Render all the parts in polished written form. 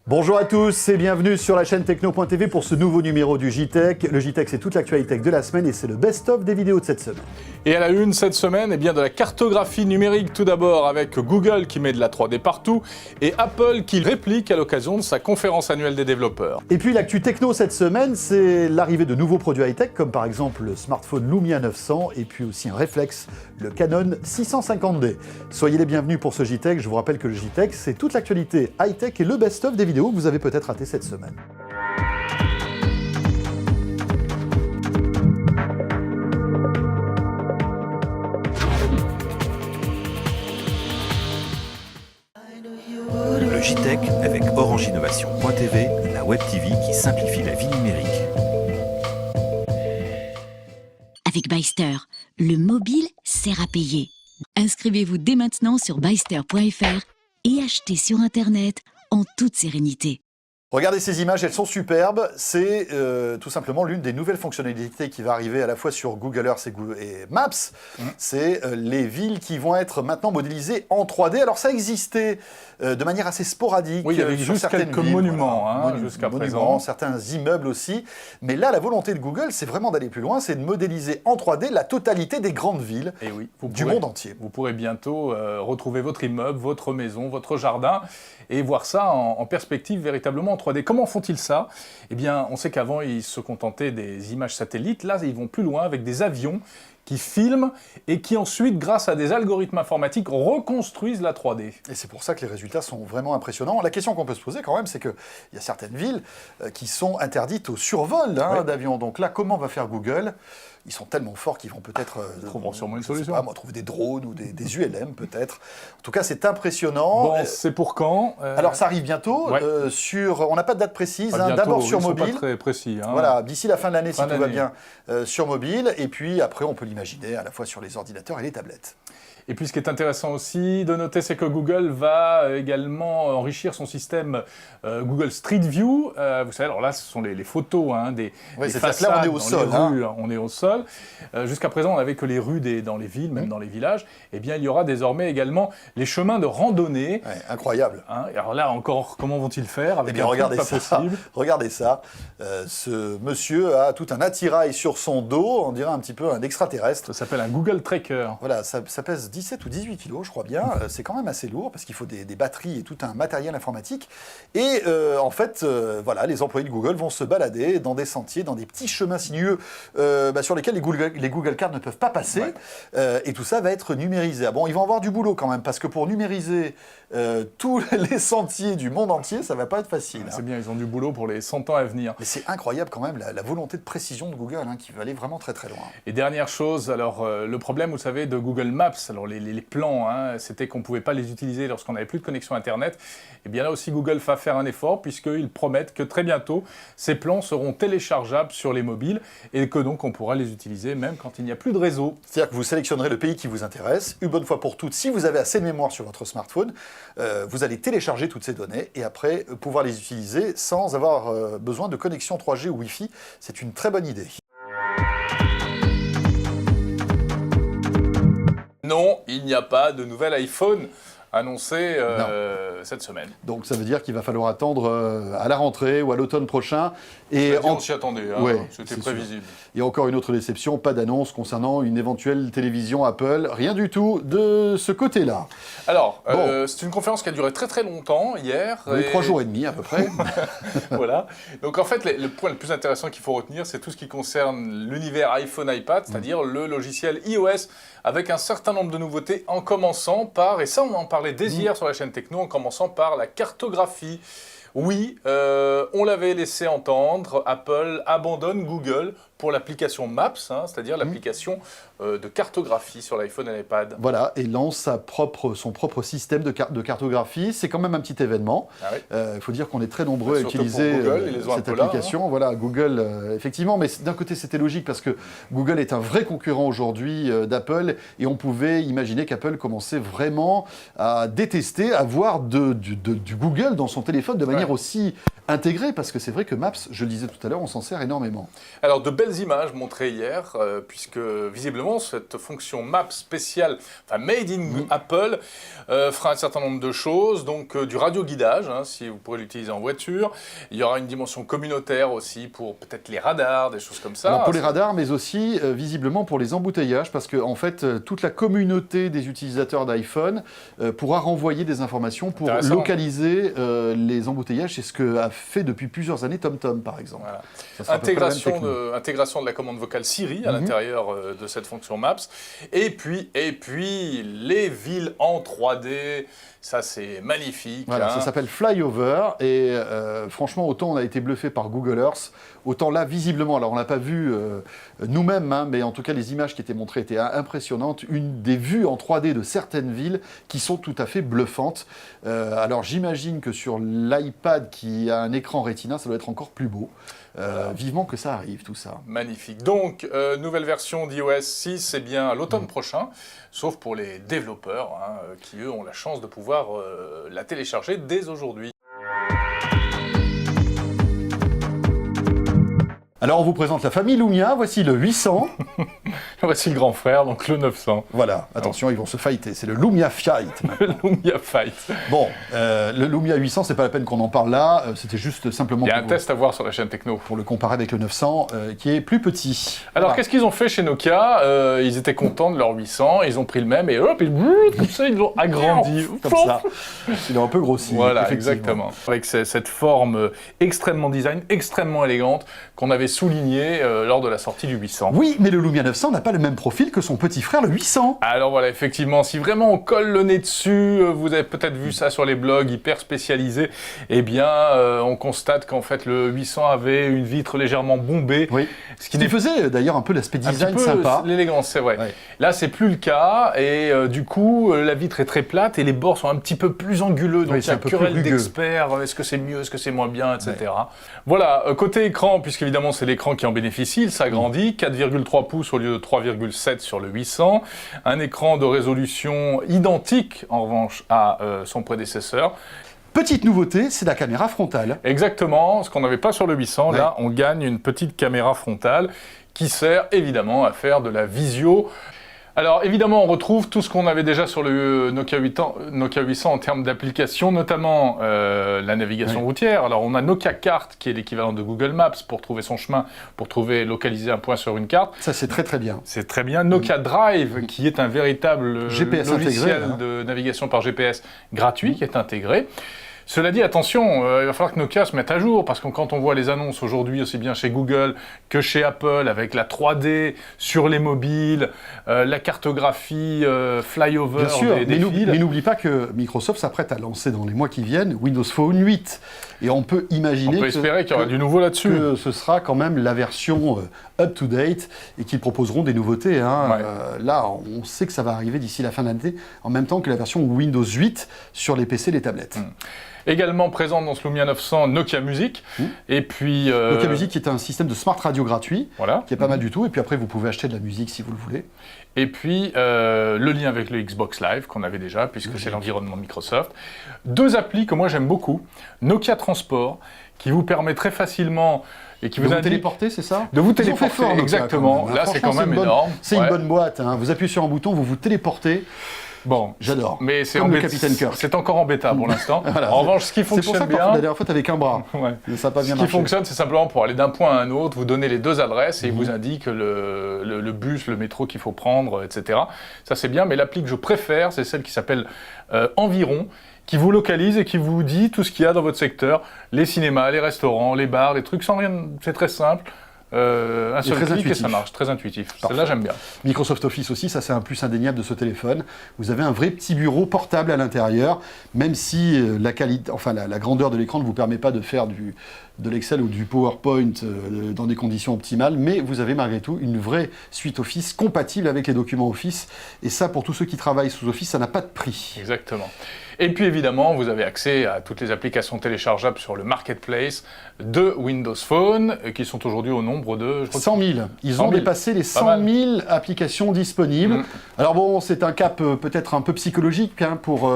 Bonjour à tous et bienvenue sur la chaîne Techno.tv pour ce nouveau numéro du JTech. Le JTech, c'est toute l'actualité de la semaine et c'est le best-of des vidéos de cette semaine. Et à la une cette semaine, eh bien de la cartographie numérique tout d'abord avec Google qui met de la 3D partout et Apple qui réplique à l'occasion de sa conférence annuelle des développeurs. Et puis l'actu techno cette semaine, c'est l'arrivée de nouveaux produits high-tech comme par exemple le smartphone Lumia 900 et puis aussi un réflexe, le Canon 650D. Soyez les bienvenus pour ce JTech. Je vous rappelle que le JTech, c'est toute l'actualité high-tech et le best-of des vidéos que vous avez peut-être raté cette semaine. Le JTech avec OrangeInnovation.tv, la web TV qui simplifie la vie numérique. Avec Byster, le mobile sert à payer. Inscrivez-vous dès maintenant sur byster.fr et achetez sur Internet en toute sérénité. Regardez ces images, elles sont superbes. C'est tout simplement l'une des nouvelles fonctionnalités qui va arriver à la fois sur Google Earth et Maps. C'est les villes qui vont être maintenant modélisées en 3D. Alors ça existait de manière assez sporadique. Oui, il y avait sur juste certaines quelques villes, monuments voilà, jusqu'à présent. monuments, certains immeubles aussi. Mais là, la volonté de Google, c'est vraiment d'aller plus loin. C'est de modéliser en 3D la totalité des grandes villes Et oui, du monde entier. Vous pourrez bientôt retrouver votre immeuble, votre maison, votre jardin et voir ça en perspective véritablement en 3D. Comment font-ils ça? Eh bien, on sait qu'avant, ils se contentaient des images satellites. Là, ils vont plus loin avec des avions qui filment et qui ensuite, grâce à des algorithmes informatiques, reconstruisent la 3D. Et c'est pour ça que les résultats sont vraiment impressionnants. La question qu'on peut se poser quand même, c'est qu'il y a certaines villes qui sont interdites au survol d'avions. Donc là, comment va faire Google ? Ils sont tellement forts qu'ils vont peut-être trouveront sûrement une je sais solution. pas, moi, trouver des drones ou des ULM peut-être. En tout cas, c'est impressionnant. Bon, c'est pour quand Alors ça arrive bientôt. Ouais. On n'a pas de date précise. bientôt, D'abord sur ils sont mobile. pas très précis. Voilà, d'ici la fin de l'année, si Fin tout va d'année. bien, sur mobile. Et puis après, on peut l'imaginer à la fois sur les ordinateurs et les tablettes. Et puis ce qui est intéressant aussi de noter, c'est que Google va également enrichir son système Google Street View. Vous savez, alors là, ce sont les photos des façades. Là, on est au sol. On est au sol. Jusqu'à présent, on n'avait que les rues dans les villes, même dans les villages. Eh bien, il y aura désormais également les chemins de randonnée. Ouais, incroyable. Et alors là, encore, comment vont-ils faire avec Eh bien, un regardez truc pas ça. possible. Regardez ça. Ce monsieur a tout un attirail sur son dos, on dirait un petit peu un extraterrestre. Ça s'appelle un Google Tracker. Voilà, ça pèse 17 ou 18 kilos, je crois bien. C'est quand même assez lourd parce qu'il faut des batteries et tout un matériel informatique. Et en fait, voilà, les employés de Google vont se balader dans des sentiers, dans des petits chemins sinueux sur lesquels les Google Cars ne peuvent pas passer. Ouais. Et tout ça va être numérisé. Ah bon, ils vont avoir du boulot quand même parce que pour numériser tous les sentiers du monde entier, ça va pas être facile. C'est bien, ils ont du boulot pour les 100 ans à venir. Mais c'est incroyable quand même la volonté de précision de Google qui va aller vraiment très très loin. Et dernière chose, alors le problème, vous savez, de Google Maps, alors les plans, c'était qu'on ne pouvait pas les utiliser lorsqu'on n'avait plus de connexion Internet. Et bien là aussi, Google va faire un effort puisqu'ils promettent que très bientôt, ces plans seront téléchargeables sur les mobiles et que donc on pourra les utiliser même quand il n'y a plus de réseau. C'est-à-dire que vous sélectionnerez le pays qui vous intéresse, une bonne fois pour toutes, si vous avez assez de mémoire sur votre smartphone, vous allez télécharger toutes ces données et après pouvoir les utiliser sans avoir besoin de connexion 3G ou Wi-Fi. C'est une très bonne idée. Non, il n'y a pas de nouvel iPhone annoncé cette semaine. Donc ça veut dire qu'il va falloir attendre à la rentrée ou à l'automne prochain. Et On s'y attendait, Ouais, c'était c'est prévisible. Il y a encore une autre déception, pas d'annonce concernant une éventuelle télévision Apple, rien du tout de ce côté-là. Alors, Bon. c'est une conférence qui a duré très très longtemps hier. Oui, 3 jours et demi à peu près. Voilà. Donc en fait, le point le plus intéressant qu'il faut retenir, c'est tout ce qui concerne l'univers iPhone, iPad, c'est-à-dire le logiciel iOS, avec un certain nombre de nouveautés, en commençant par, et ça on en parlait dès hier sur la chaîne Techno, en commençant par la cartographie. Oui, on l'avait laissé entendre, Apple abandonne Google pour l'application Maps, c'est-à-dire l'application de cartographie sur l'iPhone et l'iPad. Voilà, et lance son propre système de cartographie. C'est quand même un petit événement. Il faut dire qu'on est très nombreux à Surtout utiliser pour Google, ils les ont cette un peu là, application. Voilà, Google, effectivement, mais d'un côté c'était logique parce que Google est un vrai concurrent aujourd'hui d'Apple et on pouvait imaginer qu'Apple commençait vraiment à détester avoir du Google dans son téléphone de manière aussi intégré, parce que c'est vrai que Maps, je le disais tout à l'heure, on s'en sert énormément. Alors, de belles images montrées hier, puisque visiblement, cette fonction Maps spéciale, enfin made in Apple, fera un certain nombre de choses. Donc, du radioguidage, hein, si vous pourrez l'utiliser en voiture. Il y aura une dimension communautaire aussi pour peut-être les radars, des choses comme ça. Alors, pour les radars, mais aussi visiblement pour les embouteillages, parce que en fait, toute la communauté des utilisateurs d'iPhone pourra renvoyer des informations pour localiser les embouteillages. C'est ce que a fait depuis plusieurs années TomTom, par exemple. Voilà. Ça sera à peu près la même technique. Intégration de la commande vocale Siri à l'intérieur de cette fonction Maps. Et puis, les villes en 3D, ça c'est magnifique. Voilà, ça s'appelle Flyover, et franchement, autant on a été bluffé par Google Earth, autant là, visiblement, alors on l'a pas vu nous-mêmes, hein, mais en tout cas les images qui étaient montrées étaient impressionnantes, une des vues en 3D de certaines villes qui sont tout à fait bluffantes. Alors j'imagine que sur l'iPad qui a un écran Retina, ça doit être encore plus beau. Vivement que ça arrive, tout ça. Magnifique. Donc, nouvelle version d'iOS 6, c'est bien à l'automne prochain, sauf pour les développeurs, hein, qui eux ont la chance de pouvoir la télécharger dès aujourd'hui. Alors on vous présente la famille Lumia, voici le 800. Voici le grand frère, donc le 900. Voilà, attention, ils vont se fighter, c'est le Lumia Fight. Le Lumia Fight. Bon, le Lumia 800, c'est pas la peine qu'on en parle là, c'était juste simplement Il y a un test à voir sur la chaîne Techno. Pour le comparer avec le 900, qui est plus petit. Alors, voilà. Qu'est-ce qu'ils ont fait chez Nokia? Ils étaient contents de leur 800, ils ont pris le même et hop, comme ça, ils l'ont agrandi. Comme ça, il est un peu grossi. Voilà, exactement. Avec cette forme extrêmement design, extrêmement élégante, qu'on avait souligné lors de la sortie du 800. Oui, mais le Lumia 900 n'a pas le même profil que son petit frère, le 800. Alors voilà, effectivement, si vraiment on colle le nez dessus, vous avez peut-être vu ça sur les blogs hyper spécialisés, eh bien, on constate qu'en fait, le 800 avait une vitre légèrement bombée. Oui. Ce qui faisait d'ailleurs un peu l'aspect design sympa. L'élégance, c'est vrai. Ouais. Là, c'est plus le cas, et du coup, la vitre est très plate, et les bords sont un petit peu plus anguleux, donc il y a querelle d'experts, est-ce que c'est mieux, est-ce que c'est moins bien, etc. Ouais. Voilà, côté écran, puisqu'évidemment, c'est l'écran qui en bénéficie, il s'agrandit, 4,3 pouces au lieu de 3,7 sur le 800, un écran de résolution identique, en revanche, à son prédécesseur. Petite nouveauté, c'est la caméra frontale. Exactement, ce qu'on n'avait pas sur le 800, ouais. Là, on gagne une petite caméra frontale qui sert évidemment à faire de la visio. Alors évidemment, on retrouve tout ce qu'on avait déjà sur le Nokia 800 en termes d'applications, notamment la navigation routière. Alors on a Nokia Carte, qui est l'équivalent de Google Maps pour trouver son chemin, pour localiser un point sur une carte. Ça, c'est très très bien. C'est très bien. Nokia Drive, qui est un véritable GPS logiciel intégré, de navigation par GPS gratuit, qui est intégré. Cela dit, attention, il va falloir que Nokia se mette à jour, parce que quand on voit les annonces aujourd'hui, aussi bien chez Google que chez Apple, avec la 3D sur les mobiles, la cartographie flyover bien sûr, des fils. Mais n'oublie pas que Microsoft s'apprête à lancer dans les mois qui viennent Windows Phone 8. Et on peut imaginer espérer qu'il y aura du nouveau là-dessus. Que ce sera quand même la version up-to-date et qu'ils proposeront des nouveautés. Hein. Ouais. Là, on sait que ça va arriver d'ici la fin de l'année, en même temps que la version Windows 8 sur les PC et les tablettes. Également présent dans ce Lumia 900, Nokia Music. Et puis, Nokia Music qui est un système de smart radio gratuit, voilà. Qui est pas mal du tout. Et puis après, vous pouvez acheter de la musique si vous le voulez. Et puis, le lien avec le Xbox Live, qu'on avait déjà, puisque c'est l'environnement de Microsoft. 2 applis que moi j'aime beaucoup. Nokia Transport, qui vous permet très facilement... Et qui vous téléporter, c'est ça? De vous téléporter, fort, exactement. Là, c'est quand même énorme. C'est une bonne boîte. Hein. Vous appuyez sur un bouton, vous vous téléportez. Bon, j'adore. Mais c'est comme le Capitaine Kirk. C'est encore en bêta pour l'instant. Voilà, en revanche, ce qui fonctionne bien... C'est pour ça que la dernière fois, tu avais qu'un bras. Ouais. Ça n'a pas bien marché. Ce qui fonctionne, c'est simplement pour aller d'un point à un autre, vous donnez les 2 adresses et il vous indique le bus, le métro qu'il faut prendre, etc. Ça, c'est bien, mais l'appli que je préfère, c'est celle qui s'appelle Environ, qui vous localise et qui vous dit tout ce qu'il y a dans votre secteur, les cinémas, les restaurants, les bars, les trucs sans rien, c'est très simple. Un seul clic et ça marche, très intuitif. Celle-là, j'aime bien. Microsoft Office aussi, ça c'est un plus indéniable de ce téléphone. Vous avez un vrai petit bureau portable à l'intérieur, même si la qualité, enfin la grandeur de l'écran ne vous permet pas de faire de l'Excel ou du PowerPoint dans des conditions optimales, mais vous avez malgré tout une vraie suite Office compatible avec les documents Office. Et ça, pour tous ceux qui travaillent sous Office, ça n'a pas de prix. Exactement. Et puis évidemment, vous avez accès à toutes les applications téléchargeables sur le marketplace de Windows Phone, qui sont aujourd'hui au nombre de... 100 000. Ils ont dépassé les 100 000 applications disponibles. Alors bon, c'est un cap peut-être un peu psychologique pour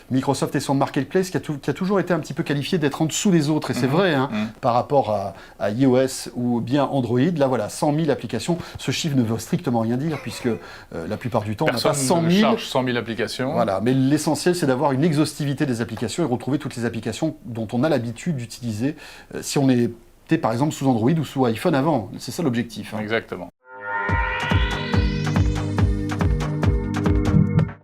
Microsoft et son marketplace, qui a toujours été un petit peu qualifié d'être en dessous des autres. Et c'est vrai, par rapport à iOS ou bien Android. Là, voilà, 100 000 applications. Ce chiffre ne veut strictement rien dire, puisque la plupart du temps, personne on n'a pas 100 000. ne charge 100 000 applications. Voilà, mais l'essentiel, c'est d'avoir une exhaustivité des applications et retrouver toutes les applications dont on a l'habitude d'utiliser si on était par exemple sous Android ou sous iPhone avant. C'est ça l'objectif. Exactement.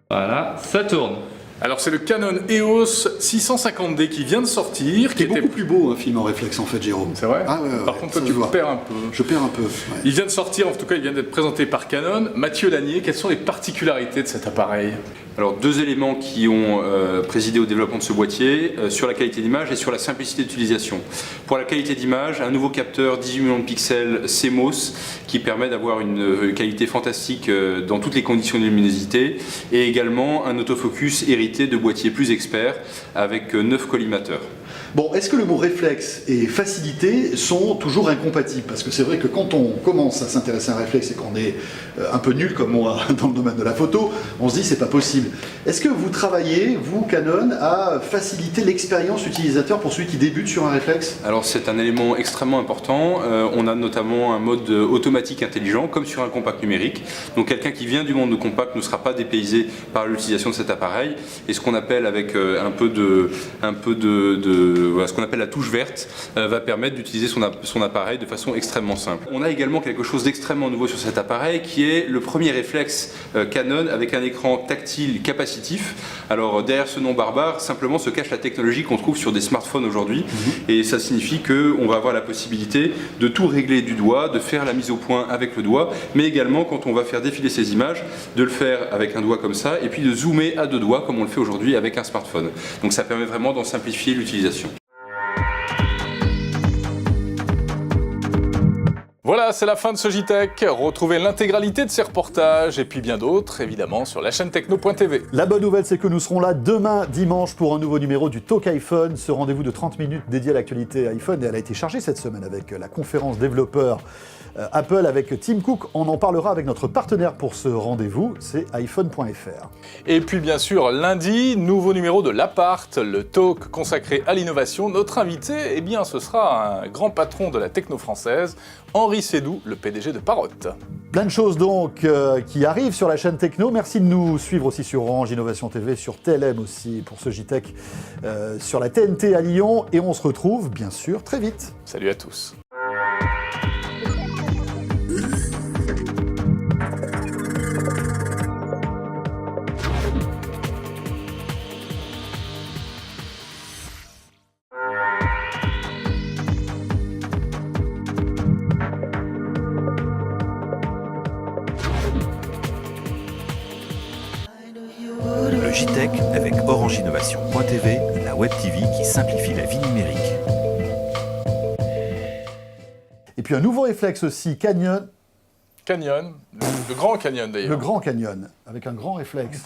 Voilà, ça tourne. Alors c'est le Canon EOS 650D qui vient de sortir. Qui est beaucoup plus beau, un film en réflexe en fait, Jérôme. C'est vrai. Ah, ouais, Par contre, toi, ça tu se voit. perds un peu. Je perds un peu. Ouais. Il vient de sortir, en tout cas, il vient d'être présenté par Canon. Mathieu Lanier, quelles sont les particularités de cet appareil? Alors, deux éléments qui ont présidé au développement de ce boîtier, sur la qualité d'image et sur la simplicité d'utilisation. Pour la qualité d'image, un nouveau capteur 18 millions de pixels CMOS qui permet d'avoir une qualité fantastique dans toutes les conditions de luminosité, et également un autofocus hérité de boîtiers plus experts avec 9 collimateurs. Bon, est-ce que le mot réflexe et facilité sont toujours incompatibles? Parce que c'est vrai que quand on commence à s'intéresser à un réflexe et qu'on est un peu nul comme moi dans le domaine de la photo, on se dit c'est pas possible. Est-ce que vous travaillez, vous, Canon, à faciliter l'expérience utilisateur pour celui qui débute sur un réflexe? Alors c'est un élément extrêmement important. On a notamment un mode automatique intelligent comme sur un compact numérique. Donc quelqu'un qui vient du monde de compact ne sera pas dépaysé par l'utilisation de cet appareil. Et ce qu'on appelle avec ce qu'on appelle la touche verte va permettre d'utiliser son appareil de façon extrêmement simple. On a également quelque chose d'extrêmement nouveau sur cet appareil qui est le premier réflexe Canon avec un écran tactile capacitif. Alors derrière ce nom barbare, simplement se cache la technologie qu'on trouve sur des smartphones aujourd'hui. Et ça signifie qu'on va avoir la possibilité de tout régler du doigt, de faire la mise au point avec le doigt, mais également quand on va faire défiler ces images, de le faire avec un doigt comme ça et puis de zoomer à deux doigts comme on le fait aujourd'hui avec un smartphone. Donc ça permet vraiment d'en simplifier l'utilisation. Voilà, c'est la fin de ce JTech. Retrouvez l'intégralité de ces reportages et puis bien d'autres, évidemment, sur la chaîne techno.tv. La bonne nouvelle, c'est que nous serons là demain dimanche pour un nouveau numéro du Talk iPhone, ce rendez-vous de 30 minutes dédié à l'actualité iPhone. Et elle a été chargée cette semaine avec la conférence développeur Apple avec Tim Cook. On en parlera avec notre partenaire pour ce rendez-vous, c'est iPhone.fr. Et puis bien sûr, lundi, nouveau numéro de l'Appart, le talk consacré à l'innovation. Notre invité, eh bien, ce sera un grand patron de la techno française, Henri Sédou, le PDG de Parrot. Plein de choses donc qui arrivent sur la chaîne Techno. Merci de nous suivre aussi sur Orange Innovation TV, sur TLM aussi pour ce JTech, sur la TNT à Lyon. Et on se retrouve bien sûr très vite. Salut à tous. Le JTech avec Orange Innovation.tv, la web TV qui simplifie la vie numérique. Et puis un nouveau réflexe aussi, Canyon, le grand Canyon d'ailleurs. le Grand Canyon, avec un grand réflexe.